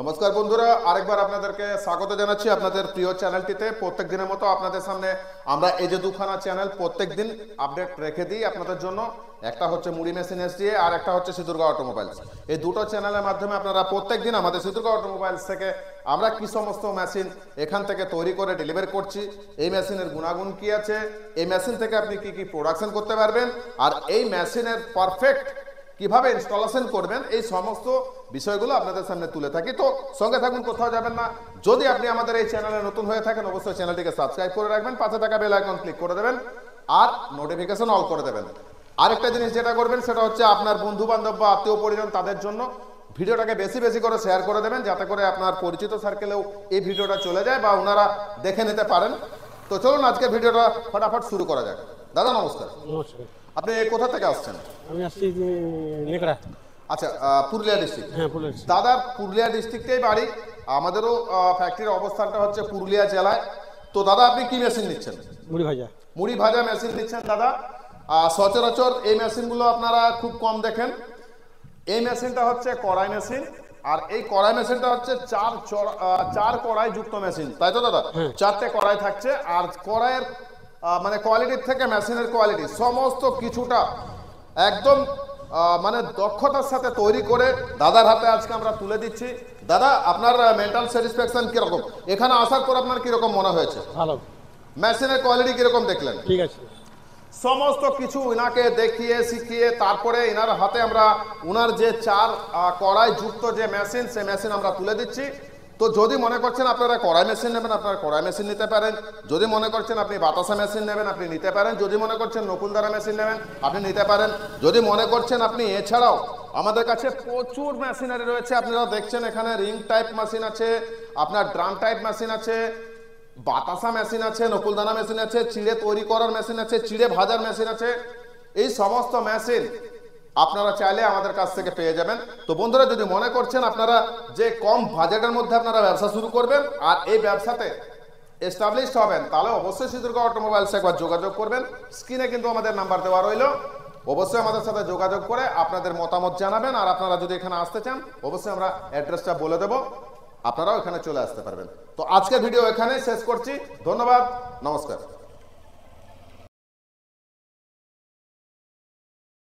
নমস্কার বন্ধুরা, আরেকবার আপনাদেরকে স্বাগত জানাচ্ছি আপনাদের প্রিয় চ্যানেলটিতে। প্রত্যেক দিনের মতো আপনাদের সামনে আমরা এই যে দুখানা চ্যানেল প্রত্যেক দিন আপডেট রেখে দিই আপনাদের জন্য। একটা হচ্ছে মুড়ি মেশিন এসডিএ আর একটা হচ্ছে সিঁদুরগাঁও অটোমোবাইলস। এই দুটো চ্যানেলের মাধ্যমে আপনারা প্রত্যেক দিন আমাদের সিঁদুরগাঁও অটোমোবাইলস থেকে আমরা কি সমস্ত মেশিন এখান থেকে তৈরি করে ডেলিভারি করছি, এই মেশিনের গুণাগুণ কি আছে, এই মেশিন থেকে আপনি কি কি প্রোডাকশন করতে পারবেন, আর এই মেশিনের পারফেক্ট কিভাবে ইনস্টলেশন করবেন, এই সমস্ত বিষয়গুলো আপনাদের সামনে তুলে থাকি। তো সঙ্গে থাকুন, কোথাও যাবেন না। যদি আপনি আমাদের এই চ্যানেলে নতুন হয়ে থাকেন অবশ্যই চ্যানেলটিকে সাবস্ক্রাইব করে রাখবেন, পাশে থাকা বেল আইকন ক্লিক করে দেবেন আর নোটিফিকেশন অল করে দেবেন। আরেকটা জিনিস যেটা করবেন সেটা হচ্ছে আপনার বন্ধু বান্ধব বা আত্মীয় পরিজন তাদের জন্য ভিডিওটাকে বেশি বেশি করে শেয়ার করে দেবেন, যাতে করে আপনার পরিচিত সার্কেলেও এই ভিডিওটা চলে যায় বা ওনারা দেখে নিতে পারেন। তো চলুন আজকে ভিডিওটা ফটাফট শুরু করা যাক। দাদা নমস্কার। নমস্কার। আপনি কোথা থেকে আসছেন? আমি আসছি নেকড়া। আচ্ছা, পুরুলিয়া ডিস্ট্রিক্ট। হ্যাঁ, পুলিশ। দাদার পুরুলিয়া ডিস্ট্রিক্টেই বাড়ি, আমাদেরও ফ্যাক্টরির অবস্থানটা হচ্ছে পুরুলিয়া জেলায়। তো দাদা আপনি কি মেশিন নিচ্ছেন? মুড়ি ভাজা। মুড়ি ভাজা মেশিন নিচ্ছেন দাদা। সচরাচর এই মেশিনগুলো আপনারা খুব কম দেখেন। এই মেশিনটা হচ্ছে কড়াই মেশিন, আর এই কড়াই মেশিনটা হচ্ছে চার কড়াই যুক্ত মেশিন, তাই তো দাদা? চারটে কড়াই থাকছে, আর কড়াইয়ের মানে কোয়ালিটির থেকে মেশিনের কোয়ালিটি সমস্ত কিছুটা একদম মানে দক্ষতার সাথে তৈরি করে দাদার হাতে আজকে আমরা তুলে দিচ্ছি। দাদা আপনার মেন্টাল স্যাটিসফ্যাকশন কিরকম, এখানে আসার পর আপনার কিরকম মনে হয়েছে? ভালো। মেশিনের কোয়ালিটি কিরকম দেখলেন? ঠিক আছে। সমস্ত কিছু ইনাকে দেখিয়ে শিখিয়ে তারপরে ইনার হাতে আমরা উনার যে চার কড়াই যুক্ত যে মেশিন, সে মেশিন আমরা তুলে দিচ্ছি। তো যদি মনে করছেন আপনারা কড়াই মেশিন নেবেন, আপনারা কড়াই মেশিন নিতে পারেন। যদি মনে করছেন আপনি বাতাসা মেশিন নেবেন, আপনি নিতে পারেন। যদি মনে করছেন নকুলদারা মেশিন নেবেন, আপনি নিতে পারেন। যদি মনে করছেন আপনি এছাড়াও আমাদের কাছে প্রচুর মেশিনারি রয়েছে, আপনারা দেখছেন এখানে রিং টাইপ মেশিন আছে, আপনার ড্রাম টাইপ মেশিন আছে, বাতাসা মেশিন আছে, নকুলদানা মেশিন আছে, চিড়ে তৈরি করার মেশিন আছে, চিড়ে ভাজার মেশিন আছে। এই সমস্ত মেশিন আপনারা চাইলে আমাদের কাছ থেকে পেয়ে যাবেন। তো বন্ধুরা, যদি মনে করছেন আপনারা যে কম বাজেটের মধ্যে আপনারা ব্যবসা শুরু করবেন আর এই ব্যবসাতে এস্টাবলিশড হবেন, তাহলে অবশ্যই সিঁদুরগাঁও অটোমোবাইলস একবার যোগাযোগ করবেন। স্ক্রিনে কিন্তু আমাদের নাম্বার দেওয়া রইল, অবশ্যই আমাদের সাথে যোগাযোগ করে আপনাদের মতামত জানাবেন। আর আপনারা যদি এখানে আসতে চান অবশ্যই আমরা অ্যাড্রেসটা বলে দেবো, আপনারাও এখানে চলে আসতে পারবেন। তো আজকের ভিডিও এখানেই শেষ করছি। ধন্যবাদ, নমস্কার।